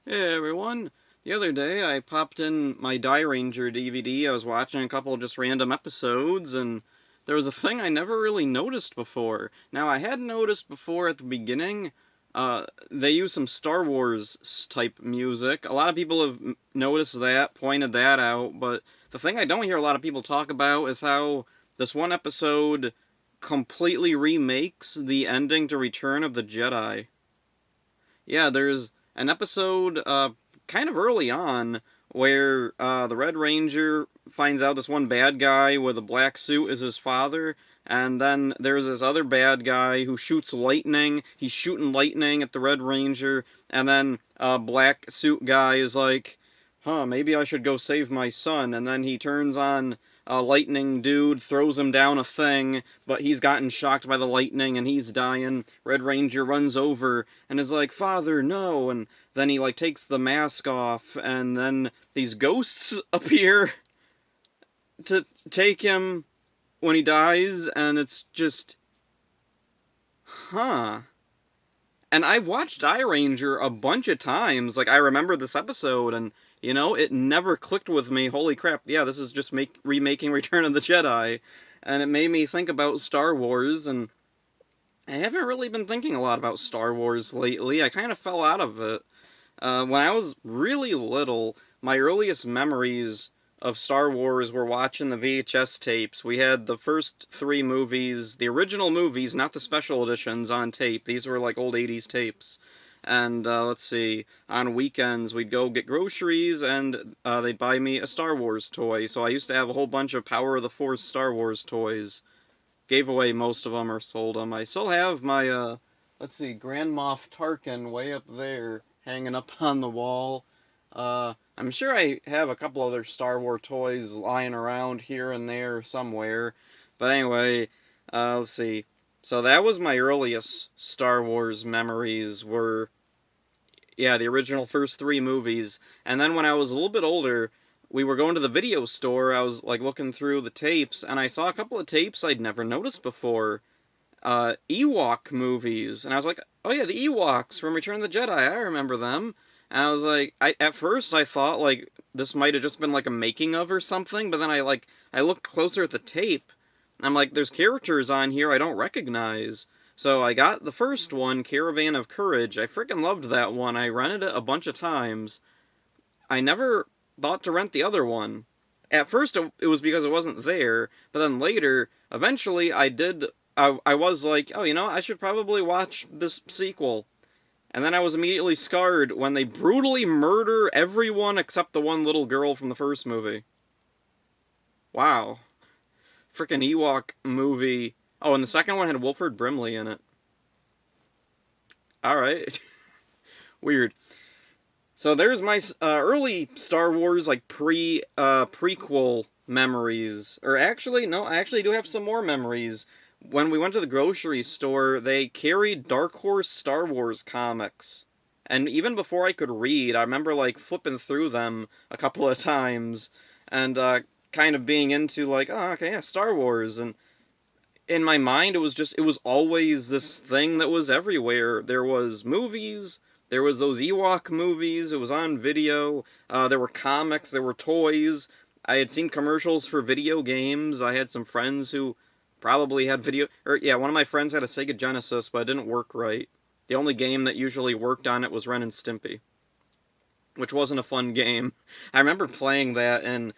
Hey everyone! The other day I popped in my Die Ranger DVD. I was watching a couple of just random episodes, and there was a thing I never really noticed before. Now, I had noticed before at the beginning, they use some Star Wars type music. A lot of people have noticed that, pointed that out, but the thing I don't hear a lot of people talk about is how this one episode completely remakes the ending to Return of the Jedi. Yeah, there's an episode kind of early on where the Red Ranger finds out this one bad guy with a black suit is his father, and then there's this other bad guy who shoots lightning. He's shooting lightning at the Red Ranger, and then black suit guy is like, huh, maybe I should go save my son, and then he turns on a lightning dude, throws him down a thing, but he's gotten shocked by the lightning and he's dying. Red Ranger runs over and is like, "Father, no!" And then he like takes the mask off, and then these ghosts appear to take him when he dies, and it's just, huh. And I've watched Die Ranger a bunch of times. Like I remember this episode, and it never clicked with me. Holy crap! Yeah, this is just remaking Return of the Jedi, and it made me think about Star Wars. And I haven't really been thinking a lot about Star Wars lately. I kind of fell out of it. When I was really little, my earliest memories of Star Wars were watching the VHS tapes. We had the first three movies, the original movies, not the special editions, on tape. These were like old 80s tapes. And let's see, on weekends we'd go get groceries and they'd buy me a Star Wars toy. So I used to have a whole bunch of Power of the Force Star Wars toys. Gave away most of them or sold them. I still have my, let's see, Grand Moff Tarkin way up there, hanging up on the wall. I'm sure I have a couple other Star Wars toys lying around here and there somewhere. But anyway, let's see. So that was my earliest Star Wars memories were, yeah, the original first three movies. And then when I was a little bit older, we were going to the video store. I was like looking through the tapes, and I saw a couple of tapes I'd never noticed before. Ewok movies, and I was like, oh yeah, the Ewoks from Return of the Jedi. I remember them. And I was like, at first I thought like this might have just been like a making of or something, but then I looked closer at the tape. I'm like, there's characters on here I don't recognize. So I got the first one, Caravan of Courage. I freaking loved that one. I rented it a bunch of times. I never thought to rent the other one. At first, it was because it wasn't there, but then later, eventually, I did. I was like, oh, I should probably watch this sequel. And then I was immediately scarred when they brutally murder everyone except the one little girl from the first movie. Wow. Frickin' Ewok movie. Oh, and the second one had Wilford Brimley in it. Alright. Weird. So there's my early Star Wars like prequel memories. Or actually, no, I actually do have some more memories. When we went to the grocery store, they carried Dark Horse Star Wars comics. And even before I could read, I remember like flipping through them a couple of times and kind of being into like, oh, okay, yeah, Star Wars. And in my mind it was always this thing that was everywhere. There was movies, there was those Ewok movies, it was on video, there were comics, there were toys. I had seen commercials for video games. I had some friends who probably had video, or yeah, one of my friends had a Sega Genesis, but it didn't work right. The only game that usually worked on it was Ren and Stimpy, which wasn't a fun game. I remember playing that, and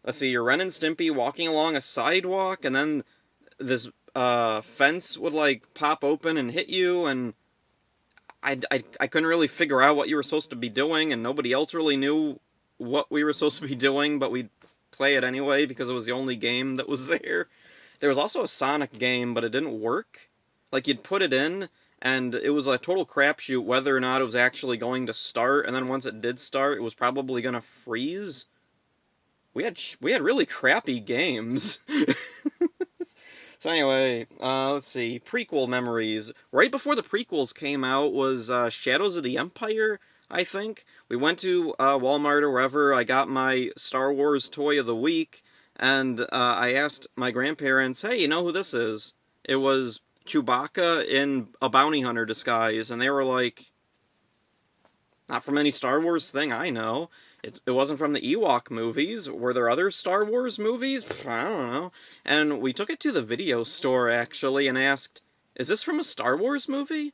let's see, you're Ren and Stimpy walking along a sidewalk, and then this fence would like pop open and hit you, and I couldn't really figure out what you were supposed to be doing, and nobody else really knew what we were supposed to be doing, but we'd play it anyway because it was the only game that was there. There was also a Sonic game, but it didn't work. Like you'd put it in, and it was a total crapshoot whether or not it was actually going to start, and then once it did start, it was probably gonna freeze. We had really crappy games. So anyway, let's see. Prequel memories. Right before the prequels came out was Shadows of the Empire, I think. We went to Walmart or wherever. I got my Star Wars toy of the week, and I asked my grandparents, hey, you know who this is? It was Chewbacca in a bounty hunter disguise, and they were like, Not from any Star Wars thing I know. It wasn't from the Ewok movies. Were there other Star Wars movies? I don't know. And we took it to the video store, actually, and asked, is this from a Star Wars movie?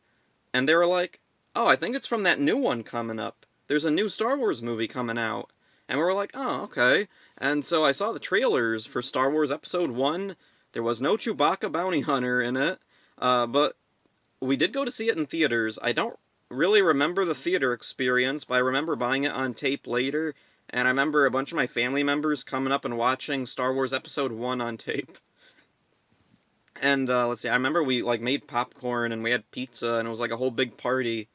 And they were like, oh, I think it's from that new one coming up. There's a new Star Wars movie coming out. And we were like, oh, okay. And so I saw the trailers for Star Wars Episode 1. There was no Chewbacca bounty hunter in it, but we did go to see it in theaters. I don't really remember the theater experience, but I remember buying it on tape later, and I remember a bunch of my family members coming up and watching Star Wars Episode 1 on tape. And, let's see, I remember we, like, made popcorn, and we had pizza, and it was, like, a whole big party.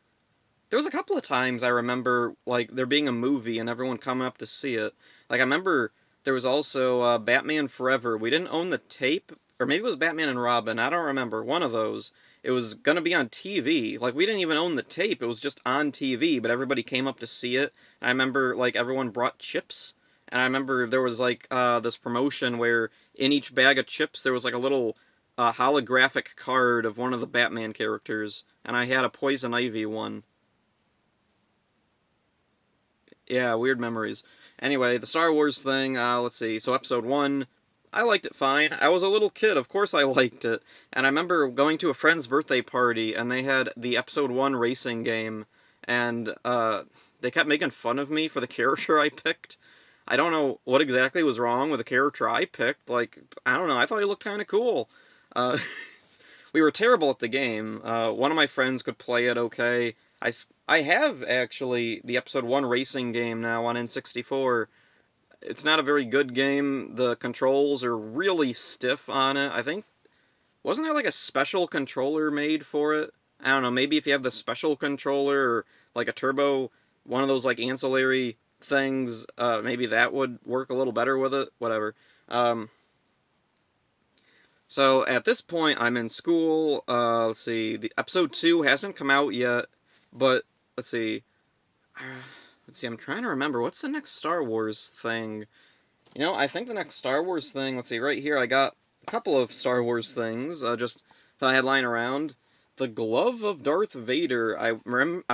There was a couple of times I remember, like, there being a movie and everyone coming up to see it. Like, I remember there was also Batman Forever. We didn't own the tape, or maybe it was Batman and Robin, I don't remember, one of those. It was gonna be on TV. Like, we didn't even own the tape, it was just on TV, but everybody came up to see it. I remember, like, everyone brought chips, and I remember there was, like, this promotion where in each bag of chips there was, like, a little holographic card of one of the Batman characters, and I had a Poison Ivy one. Yeah, weird memories. Anyway, the Star Wars thing, let's see. So, Episode 1, I liked it fine. I was a little kid, of course I liked it. And I remember going to a friend's birthday party, and they had the Episode 1 racing game, and they kept making fun of me for the character I picked. I don't know what exactly was wrong with the character I picked. Like, I don't know, I thought he looked kind of cool. Uh, we were terrible at the game. One of my friends could play it okay. I have, actually, the Episode 1 racing game now on N64. It's not a very good game. The controls are really stiff on it. I think, wasn't there like a special controller made for it? I don't know, maybe if you have the special controller or like a turbo, one of those like ancillary things, maybe that would work a little better with it. Whatever. So at this point, I'm in school. Let's see, the Episode 2 hasn't come out yet, but let's see. Let's see, I'm trying to remember. What's the next Star Wars thing? You know, I think the next Star Wars thing, let's see, right here, I got a couple of Star Wars things, just that I had lying around. The Glove of Darth Vader. I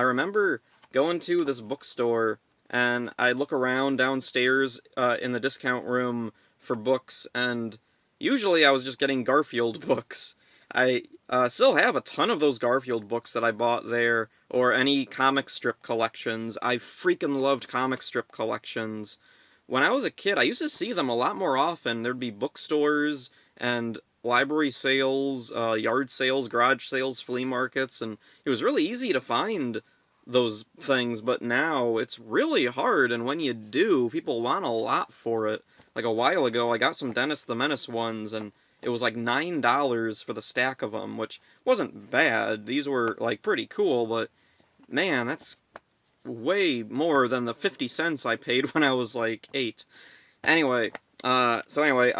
remember going to this bookstore, and I look around downstairs in the discount room for books, and usually I was just getting Garfield books. I still have a ton of those Garfield books that I bought there, or any comic strip collections. I freaking loved comic strip collections. When I was a kid, I used to see them a lot more often. There'd be bookstores and library sales, yard sales, garage sales, flea markets, and it was really easy to find those things, but now it's really hard, and when you do, people want a lot for it. Like a while ago, I got some Dennis the Menace ones, and it was like $9 for the stack of them, which wasn't bad. These were, like, pretty cool, but man, that's way more than the 50 cents I paid when I was, like, 8. Anyway, I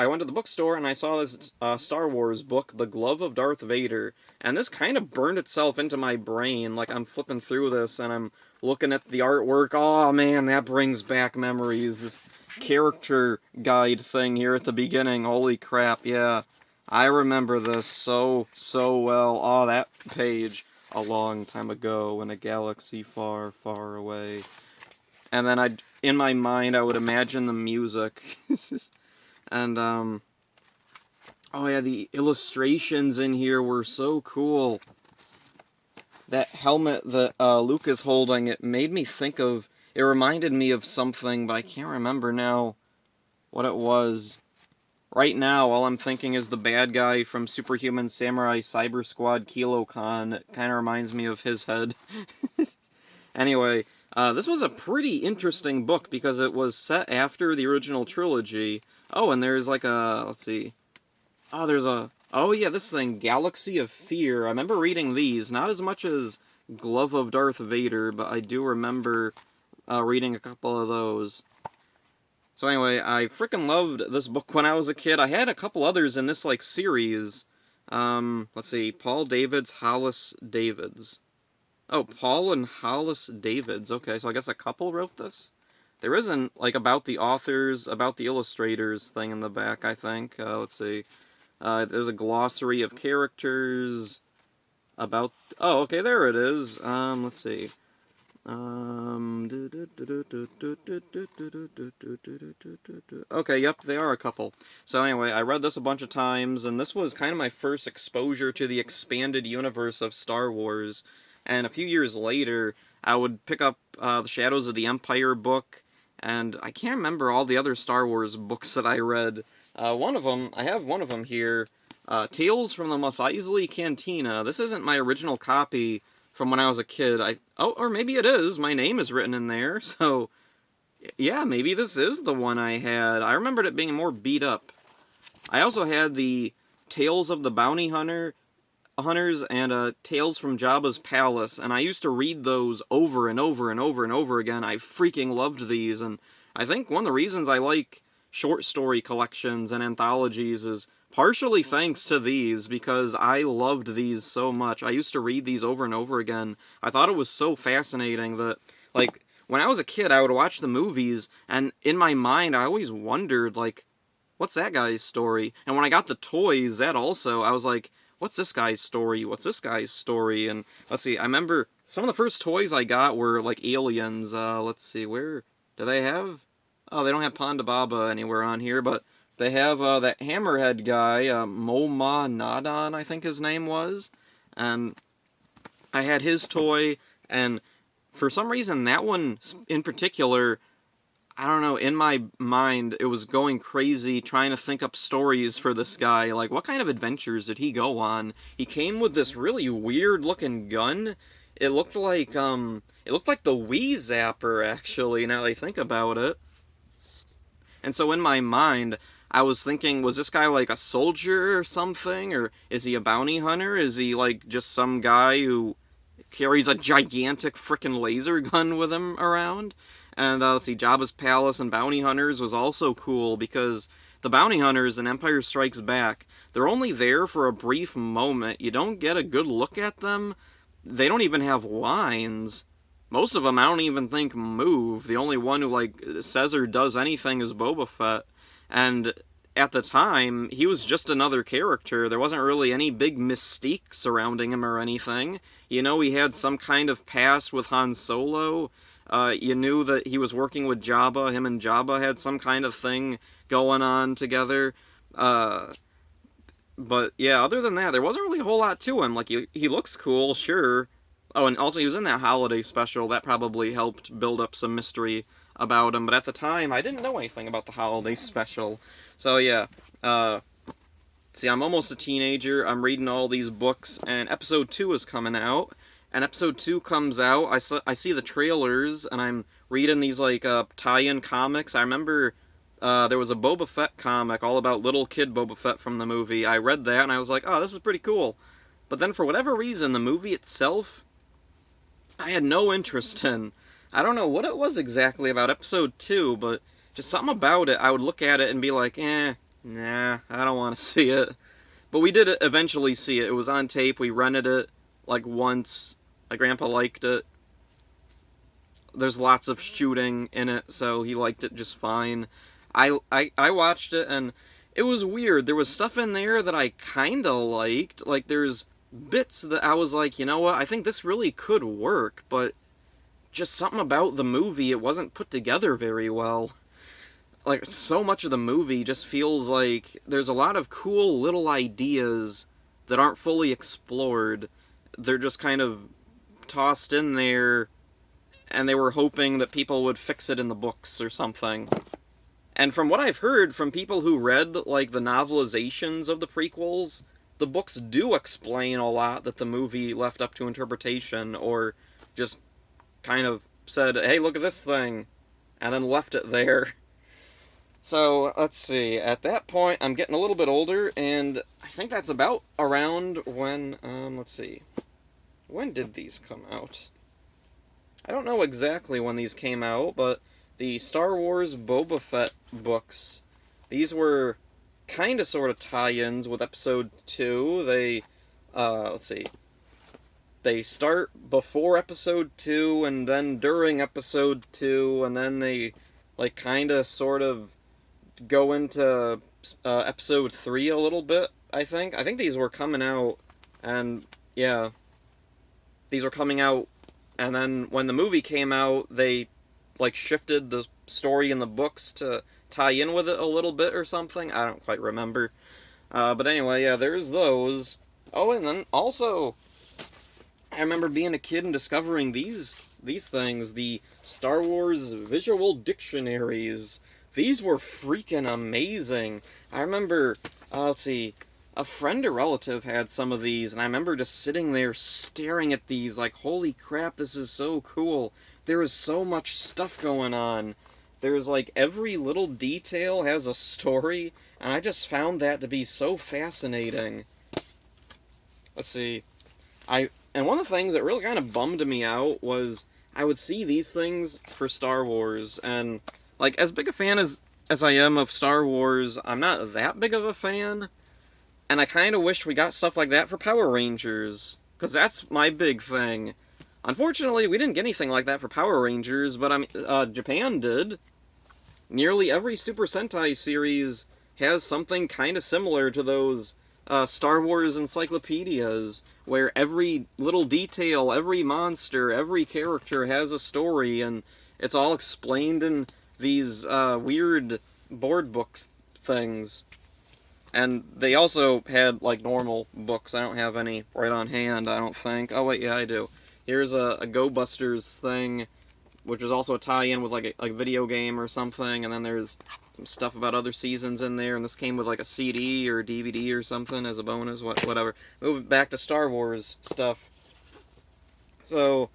went to the bookstore and I saw this Star Wars book, The Glove of Darth Vader, and this kind of burned itself into my brain. Like, I'm flipping through this and I'm looking at the artwork. Oh man, that brings back memories. This character guide thing here at the beginning. Holy crap, yeah. I remember this so well. Oh, that page. A long time ago in a galaxy far, far away. And then in my mind, I would imagine the music. And, oh yeah, the illustrations in here were so cool. That helmet that Luke is holding, it made me think of, it reminded me of something, but I can't remember now what it was. Right now, all I'm thinking is the bad guy from Superhuman Samurai Cyber Squad, Kilo Khan. It kind of reminds me of his head. Anyway, this was a pretty interesting book because it was set after the original trilogy. Oh, and there's like a, let's see. Oh yeah, this thing, Galaxy of Fear. I remember reading these, not as much as Glove of Darth Vader, but I do remember reading a couple of those. So anyway, I freaking loved this book when I was a kid. I had a couple others in this, like, series. Let's see, Paul Davids, Hollis Davids. Oh, Paul and Hollis Davids. Okay, so I guess a couple wrote this? There isn't, like, about the authors, about the illustrators thing in the back, I think. Let's see. There's a glossary of characters about... Oh, okay, there it is. Let's see. Okay, yep, they are a couple. So anyway, I read this a bunch of times, and this was kind of my first exposure to the expanded universe of Star Wars. And a few years later, I would pick up the Shadows of the Empire book, and I can't remember all the other Star Wars books that I read. One of them, I have one of them here, Tales from the Mos Eisley Cantina. This isn't my original copy from when I was a kid. Or maybe it is. My name is written in there, so yeah, maybe this is the one I had. I remembered it being more beat up. I also had the Tales of the Bounty Hunters and Tales from Jabba's Palace, and I used to read those over and over and over and over again. I freaking loved these, and I think one of the reasons I like short story collections and anthologies is partially thanks to these, because I loved these so much. I used to read these over and over again. I thought it was so fascinating that, like, when I was a kid, I would watch the movies, and in my mind, I always wondered, like, what's that guy's story? And when I got the toys, that also, I was like, what's this guy's story? What's this guy's story? And let's see, I remember some of the first toys I got were, like, aliens. Let's see, where do they have? Oh, they don't have Ponda Baba anywhere on here, but they have that Hammerhead guy, Moma Nadan, I think his name was. And I had his toy, and for some reason, that one in particular, I don't know, in my mind, it was going crazy trying to think up stories for this guy. Like, what kind of adventures did he go on? He came with this really weird-looking gun. It looked like the Wii Zapper, actually, now that I think about it. And so in my mind, I was thinking, was this guy like a soldier or something? Or is he a bounty hunter? Is he like just some guy who carries a gigantic frickin' laser gun with him around? And let's see, Jabba's Palace and Bounty Hunters was also cool because the Bounty Hunters in Empire Strikes Back, they're only there for a brief moment. You don't get a good look at them. They don't even have lines. Most of them I don't even think move. The only one who, like, says or does anything is Boba Fett. And at the time, he was just another character. There wasn't really any big mystique surrounding him or anything. You know, he had some kind of past with Han Solo. You knew that he was working with Jabba. Him and Jabba had some kind of thing going on together. But yeah, other than that, there wasn't really a whole lot to him. Like, he looks cool, sure. Oh, and also he was in that holiday special. That probably helped build up some mystery about him. But at the time, I didn't know anything about the holiday special. So yeah, see, I'm almost a teenager. I'm reading all these books, and Episode 2 is coming out. And Episode 2 comes out, I see the trailers, and I'm reading these, like, tie-in comics. I remember there was a Boba Fett comic all about little kid Boba Fett from the movie. I read that, and I was like, oh, this is pretty cool. But then, for whatever reason, the movie itself, I had no interest in. I don't know what it was exactly about Episode 2, but just something about it, I would look at it and be like, nah, I don't want to see it. But we did eventually see it. It was on tape, we rented it, like, once. My grandpa liked it. There's lots of shooting in it, so he liked it just fine. I watched it, and it was weird. There was stuff in there that I kinda liked. Like, there's bits that I was like, you know what, I think this really could work, but just something about the movie, it wasn't put together very well. Like, so much of the movie just feels like there's a lot of cool little ideas that aren't fully explored. They're just kind of tossed in there, and they were hoping that people would fix it in the books or something. And from what I've heard from people who read, like, the novelizations of the prequels, the books do explain a lot that the movie left up to interpretation, or just kind of said, hey, look at this thing, and then left it there. So, let's see, at that point, I'm getting a little bit older, and I think that's about around when, let's see, when did these come out? I don't know exactly when these came out, but the Star Wars Boba Fett books, these were kind of sort of tie-ins with Episode 2. They, let's see, they start before Episode 2, and then during Episode 2, and then they, like, kind of sort of go into Episode 3 a little bit, I think. I think these were coming out, and, yeah, these were coming out and then when the movie came out, they like shifted the story in the books to tie in with it a little bit or something. I don't quite remember. But anyway, yeah, there's those. Oh, and then also, I remember being a kid and discovering these things, the Star Wars visual dictionaries. These were freaking amazing. I remember, let's see, a friend or relative had some of these, and I remember just sitting there staring at these like, holy crap, this is so cool. There is so much stuff going on. There's like every little detail has a story, and I just found that to be so fascinating. Let's see. And one of the things that really kind of bummed me out was I would see these things for Star Wars, and like as big a fan as I am of Star Wars, I'm not that big of a fan, and I kind of wish we got stuff like that for Power Rangers, because that's my big thing. Unfortunately, we didn't get anything like that for Power Rangers, but I mean, Japan did. Nearly every Super Sentai series has something kind of similar to those Star Wars encyclopedias, where every little detail, every monster, every character has a story, and it's all explained in these weird board books things. And they also had like normal books. I don't have any right on hand, I don't think. Oh wait, yeah, I do. Here's a Go Busters thing, which is also a tie-in with like a video game or something, and then there's some stuff about other seasons in there, and this came with like a CD or DVD or something as a bonus, whatever. Moving back to Star Wars stuff. So,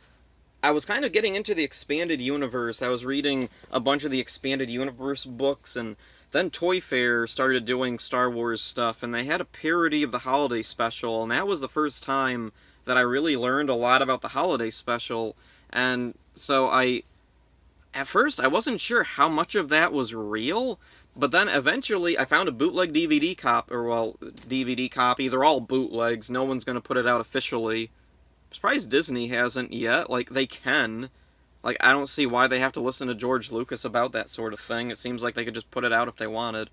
I was kind of getting into the expanded universe. I was reading a bunch of the expanded universe books, and then Toy Fair started doing Star Wars stuff, and they had a parody of the holiday special, and that was the first time that I really learned a lot about the holiday special. And so at first I wasn't sure how much of that was real, but then eventually I found a bootleg DVD copy, or well, DVD copy. They're all bootlegs. No one's gonna put it out officially. I'm surprised Disney hasn't yet. Like, they can. Like, I don't see why they have to listen to George Lucas about that sort of thing. It seems like they could just put it out if they wanted.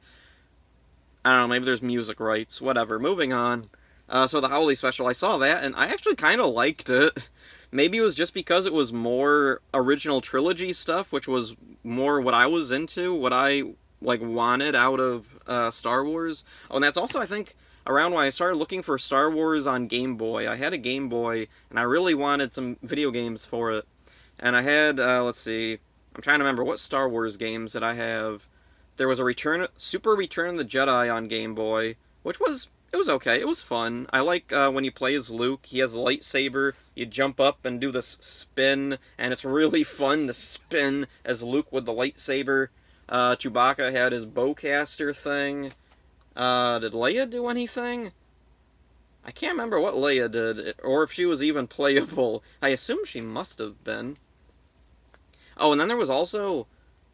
I don't know, maybe there's music rights, whatever. Moving on. So the holiday special, I saw that, and I actually kind of liked it. Maybe it was just because it was more original trilogy stuff, which was more what I was into, what I, like, wanted out of Star Wars. Oh, and that's also, I think, around when I started looking for Star Wars on Game Boy. I had a Game Boy, and I really wanted some video games for it. And I had, let's see, I'm trying to remember what Star Wars games that I have. There was a Super Return of the Jedi on Game Boy, which was, it was okay. It was fun. I like when you play as Luke. He has a lightsaber. You jump up and do this spin, and it's really fun to spin as Luke with the lightsaber. Chewbacca had his bowcaster thing. Did Leia do anything? I can't remember what Leia did, or if she was even playable. I assume she must have been. Oh, and then there was also,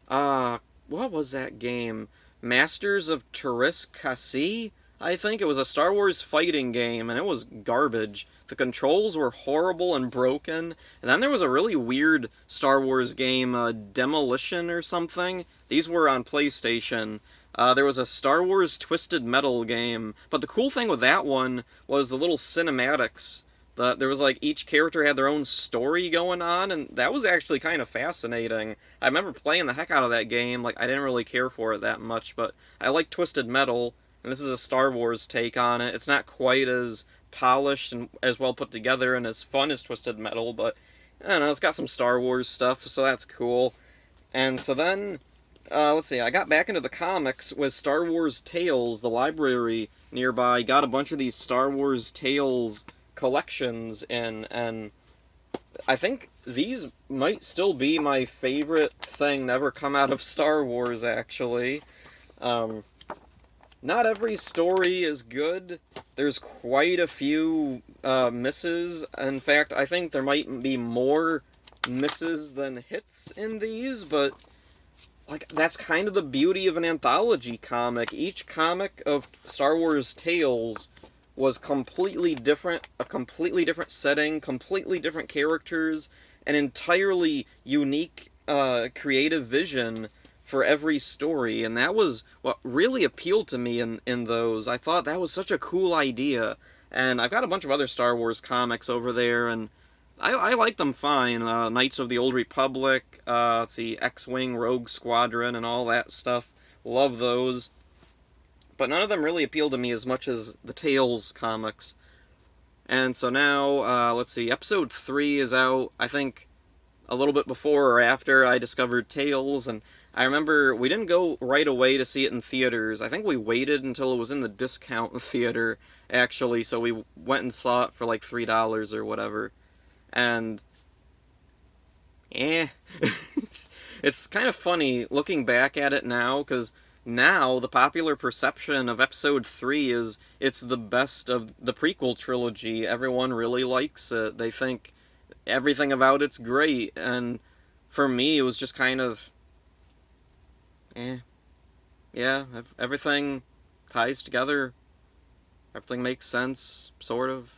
what was that game? Masters of Teräs Käsi? I think it was a Star Wars fighting game, and it was garbage. The controls were horrible and broken. And then there was a really weird Star Wars game, Demolition or something. These were on PlayStation. There was a Star Wars Twisted Metal game, but the cool thing with that one was the little cinematics. There was like each character had their own story going on, and that was actually kind of fascinating. I remember playing the heck out of that game. Like, I didn't really care for it that much, but I like Twisted Metal, and this is a Star Wars take on it. It's not quite as polished and as well put together and as fun as Twisted Metal, but I don't know, it's got some Star Wars stuff, so that's cool. And so then, let's see, I got back into the comics with Star Wars Tales. The library nearby got a bunch of these Star Wars Tales collections in, and I think these might still be my favorite thing to ever come out of Star Wars, actually. Not every story is good. There's quite a few misses. In fact, I think there might be more misses than hits in these, but like, that's kind of the beauty of an anthology comic. Each comic of Star Wars Tales was completely different, a completely different setting, completely different characters, an entirely unique creative vision for every story, and that was what really appealed to me in those. I thought that was such a cool idea, and I've got a bunch of other Star Wars comics over there, and I like them fine. Knights of the Old Republic, let's see, X-Wing, Rogue Squadron, and all that stuff. Love those. But none of them really appeal to me as much as the Tales comics. And so now, let's see, episode 3 is out, I think, a little bit before or after I discovered Tales, and I remember we didn't go right away to see it in theaters. I think we waited until it was in the discount theater, actually, so we went and saw it for like $3 or whatever. And, eh. it's kind of funny looking back at it now, because now the popular perception of episode 3 is it's the best of the prequel trilogy. Everyone really likes it. They think everything about it's great, and for me, it was just kind of, eh, yeah, everything ties together, everything makes sense, sort of.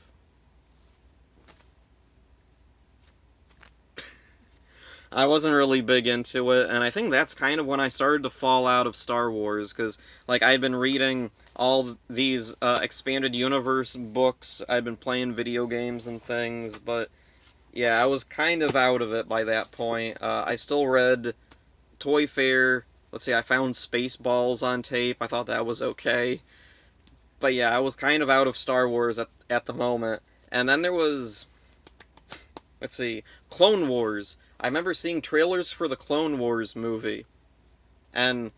I wasn't really big into it, and I think that's kind of when I started to fall out of Star Wars, because, like, I'd been reading all these expanded universe books, I'd been playing video games and things, but yeah, I was kind of out of it by that point. I still read Toy Fair. Let's see, I found Spaceballs on tape. I thought that was okay. But yeah, I was kind of out of Star Wars at the moment. And then there was, let's see, Clone Wars. I remember seeing trailers for the Clone Wars movie. And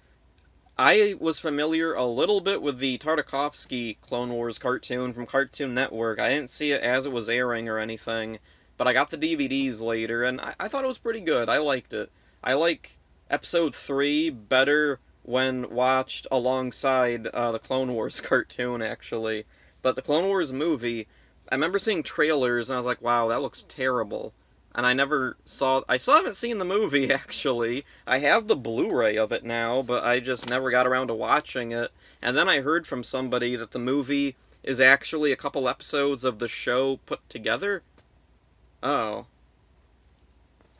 I was familiar a little bit with the Tartakovsky Clone Wars cartoon from Cartoon Network. I didn't see it as it was airing or anything, but I got the DVDs later, and I thought it was pretty good. I liked it. I like Episode 3 better when watched alongside the Clone Wars cartoon, actually. But the Clone Wars movie, I remember seeing trailers, and I was like, wow, that looks terrible. And I still haven't seen the movie, actually. I have the Blu-ray of it now, but I just never got around to watching it. And then I heard from somebody that the movie is actually a couple episodes of the show put together. Oh.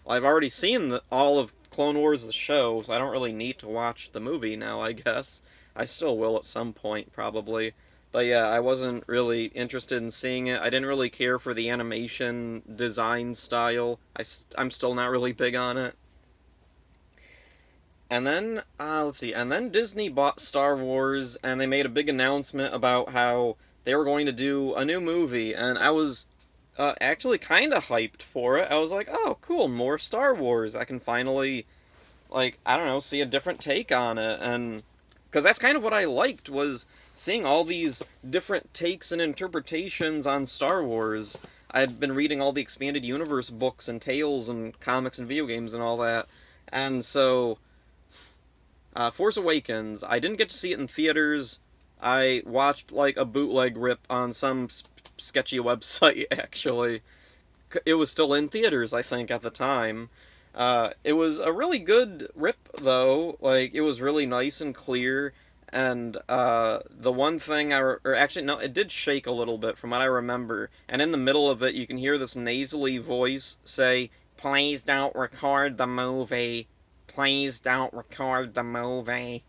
Well, I've already seen all of Clone Wars the show, so I don't really need to watch the movie now, I guess. I still will at some point, probably. But yeah, I wasn't really interested in seeing it. I didn't really care for the animation design style. I'm still not really big on it. And then, let's see, and then Disney bought Star Wars, and they made a big announcement about how they were going to do a new movie, and I was actually kind of hyped for it. I was like, oh, cool, more Star Wars. I can finally, like, I don't know, see a different take on it, and because that's kind of what I liked was seeing all these different takes and interpretations on Star Wars. I'd been reading all the expanded universe books and tales and comics and video games and all that, and so Force Awakens, I didn't get to see it in theaters. I watched like a bootleg rip on some sketchy website actually. It was still in theaters, I think, at the time. It was a really good rip, though. Like, it was really nice and clear. And the one thing or actually, no, it did shake a little bit from what I remember. And in the middle of it, you can hear this nasally voice say, "Please don't record the movie. Please don't record the movie."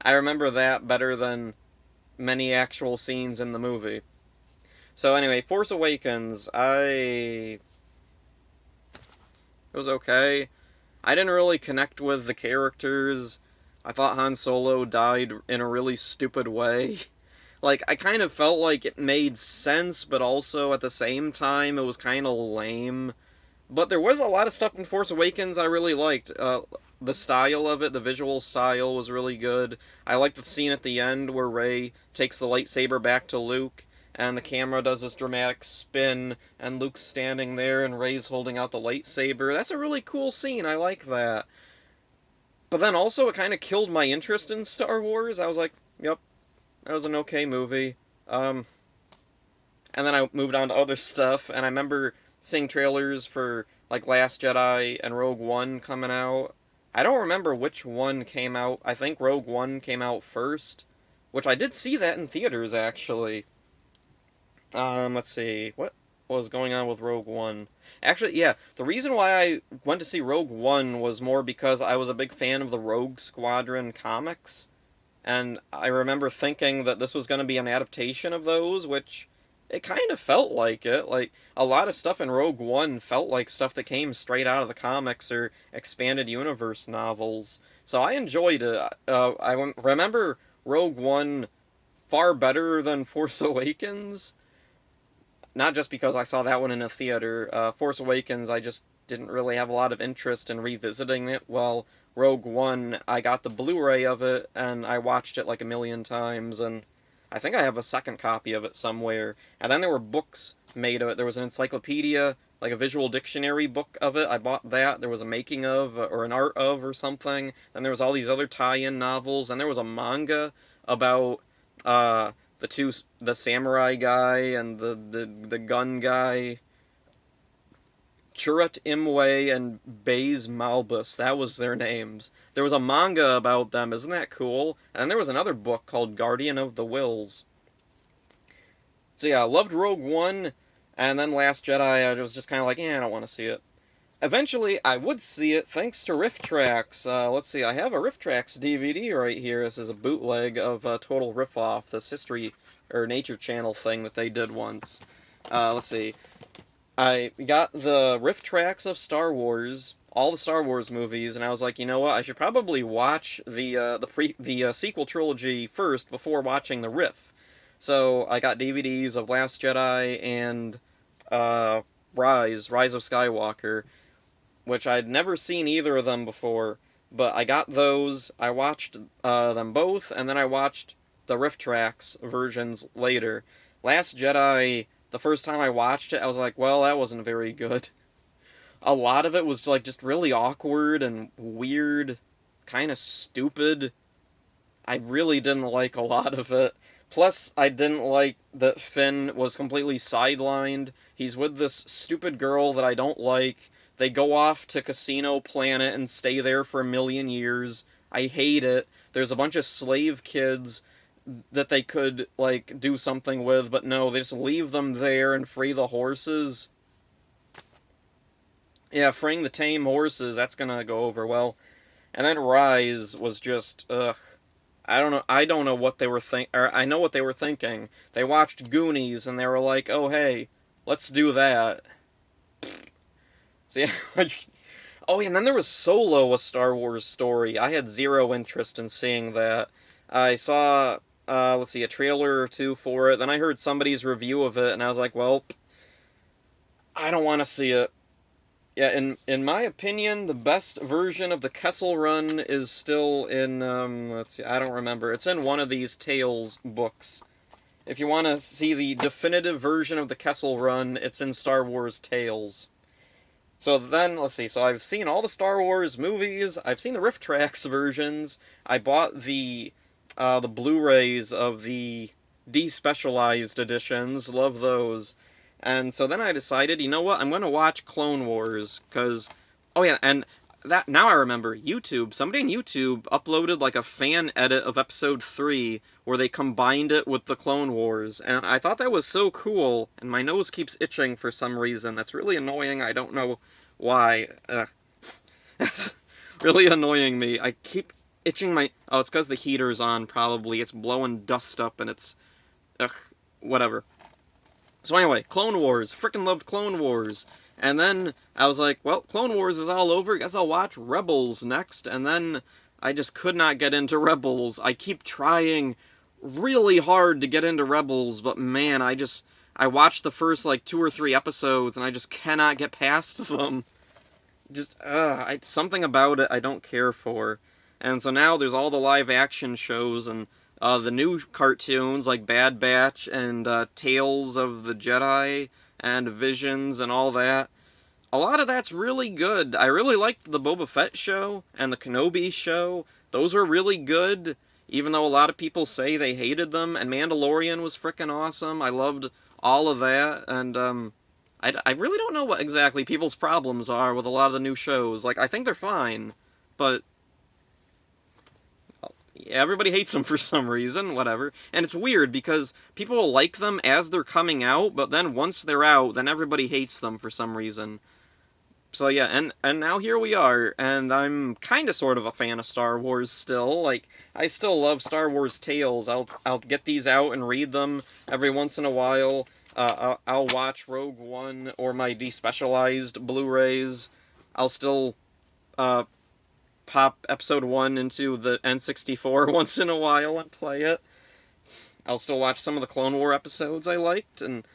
I remember that better than many actual scenes in the movie. So anyway, Force Awakens, it was okay. I didn't really connect with the characters. I thought Han Solo died in a really stupid way. Like, I kind of felt like it made sense, but also at the same time, it was kind of lame. But there was a lot of stuff in Force Awakens I really liked. The style of it, the visual style was really good. I liked the scene at the end where Rey takes the lightsaber back to Luke, and the camera does this dramatic spin, and Luke's standing there, and Rey's holding out the lightsaber. That's a really cool scene. I like that. But then also, it kind of killed my interest in Star Wars. I was like, yep, that was an okay movie. Um, and then I moved on to other stuff, and I remember seeing trailers for like Last Jedi and Rogue One coming out. I don't remember which one came out. I think Rogue One came out first, which I did see that in theaters actually. Let's see. What was going on with Rogue One? Actually, yeah, the reason why I went to see Rogue One was more because I was a big fan of the Rogue Squadron comics, and I remember thinking that this was going to be an adaptation of those, which it kind of felt like it. Like, a lot of stuff in Rogue One felt like stuff that came straight out of the comics or expanded universe novels. So I enjoyed it. Remember Rogue One far better than Force Awakens. Not just because I saw that one in a theater. Force Awakens, I just didn't really have a lot of interest in revisiting it. Well, Rogue One, I got the Blu-ray of it, and I watched it like a million times, and I think I have a second copy of it somewhere. And then there were books made of it. There was an encyclopedia, like a visual dictionary book of it. I bought that. There was a making of, or an art of, or something. Then there was all these other tie-in novels, and there was a manga about the samurai guy and the gun guy, Chirrut Imwe and Baze Malbus. That was their names. There was a manga about them. Isn't that cool? And then there was another book called Guardian of the Wills. So yeah, I loved Rogue One, and then Last Jedi, I was just kind of like, I don't want to see it. Eventually, I would see it thanks to RiffTrax. Let's see, I have a RiffTrax DVD right here. This is a bootleg of Total Riff Off, this History or Nature Channel thing that they did once. Let's see. I got the RiffTrax of Star Wars, all the Star Wars movies, and I was like, you know what? I should probably watch the sequel trilogy first before watching the Riff. So I got DVDs of Last Jedi and Rise of Skywalker, which I'd never seen either of them before, but I got those, I watched them both, and then I watched the RiffTrax versions later. Last Jedi, the first time I watched it, I was like, well, that wasn't very good. A lot of it was like just really awkward and weird, kind of stupid. I really didn't like a lot of it. Plus, I didn't like that Finn was completely sidelined. He's with this stupid girl that I don't like. They go off to Casino Planet and stay there for a million years. I hate it. There's a bunch of slave kids that they could, like, do something with, but no, they just leave them there and free the horses. Yeah, freeing the tame horses, that's gonna go over well. And then Rise was just, ugh. I don't know what they were or I know what they were thinking. They watched Goonies and they were like, "Oh hey, let's do that." So yeah. Oh yeah, and then there was Solo, a Star Wars story. I had zero interest in seeing that. I saw let's see, a trailer or two for it. Then I heard somebody's review of it and I was like, "Well, I don't want to see it." Yeah, in my opinion, the best version of the Kessel Run is still in, let's see, I don't remember. It's in one of these Tales books. If you want to see the definitive version of the Kessel Run, it's in Star Wars Tales. So then, let's see, so I've seen all the Star Wars movies, I've seen the RiffTrax versions, I bought the Blu-rays of the despecialized editions, love those. And so then I decided, you know what, I'm going to watch Clone Wars, because, oh yeah, and that, now I remember, somebody on YouTube uploaded like a fan edit of episode 3, where they combined it with the Clone Wars, and I thought that was so cool, and my nose keeps itching for some reason. That's really annoying, I don't know why. That's really annoying me. I keep itching my, oh, it's because the heater's on, probably. It's blowing dust up, and it's, whatever. So anyway, Clone Wars. Frickin' loved Clone Wars. And then I was like, well, Clone Wars is all over. Guess I'll watch Rebels next. And then I just could not get into Rebels. I keep trying really hard to get into Rebels, but man, I watched the first like 2 or 3 episodes and I just cannot get past them. Just, something about it I don't care for. And so now there's all the live action shows and the new cartoons like Bad Batch and Tales of the Jedi and Visions and all that. A lot of that's really good. I really liked the Boba Fett show and the Kenobi show. Those were really good, even though a lot of people say they hated them. And Mandalorian was frickin' awesome. I loved all of that. And I really don't know what exactly people's problems are with a lot of the new shows. Like, I think they're fine, but everybody hates them for some reason, whatever. And it's weird because people like them as they're coming out, but then once they're out, then everybody hates them for some reason. So yeah, and now here we are, and I'm kind of sort of a fan of Star Wars still. Like, I still love Star Wars Tales. I'll get these out and read them every once in a while. I'll watch Rogue One or my despecialized Blu-rays. I'll still uh, pop Episode 1 into the N64 once in a while and play it. I'll still watch some of the Clone War episodes I liked, and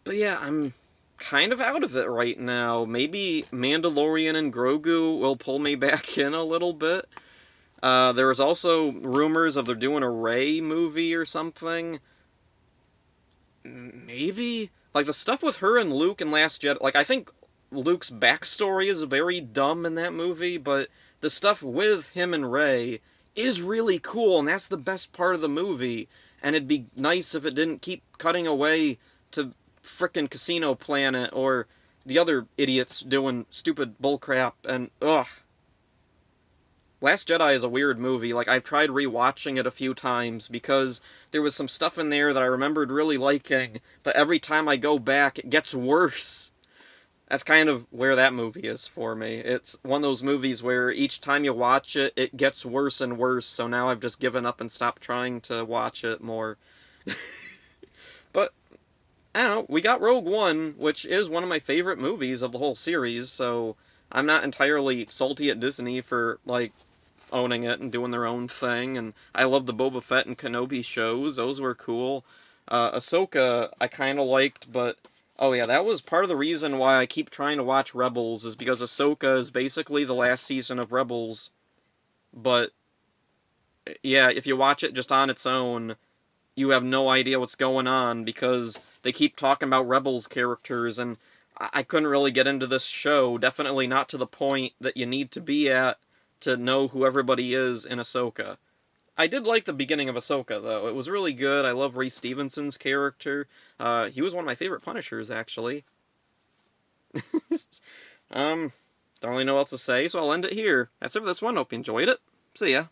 but yeah, I'm kind of out of it right now. Maybe Mandalorian and Grogu will pull me back in a little bit. There was also rumors of they're doing a Rey movie or something. Maybe like the stuff with her and Luke in Last Jedi. Like I think Luke's backstory is very dumb in that movie, but the stuff with him and Rey is really cool, and that's the best part of the movie. And it'd be nice if it didn't keep cutting away to frickin' Casino Planet or the other idiots doing stupid bullcrap. And ugh, Last Jedi is a weird movie. Like I've tried rewatching it a few times because there was some stuff in there that I remembered really liking, but every time I go back it gets worse. That's kind of where that movie is for me. It's one of those movies where each time you watch it, it gets worse and worse, so now I've just given up and stopped trying to watch it more. But, I don't know, we got Rogue One, which is one of my favorite movies of the whole series, so I'm not entirely salty at Disney for, like, owning it and doing their own thing. And I love the Boba Fett and Kenobi shows; those were cool. Ahsoka, I kind of liked, but oh yeah, that was part of the reason why I keep trying to watch Rebels is because Ahsoka is basically the last season of Rebels. But yeah, if you watch it just on its own, you have no idea what's going on because they keep talking about Rebels characters, and I couldn't really get into this show. Definitely not to the point that you need to be at to know who everybody is in Ahsoka. I did like the beginning of Ahsoka, though. It was really good. I love Ray Stevenson's character. He was one of my favorite Punishers, actually. um, don't really know what else to say, so I'll end it here. That's it for this one. Hope you enjoyed it. See ya.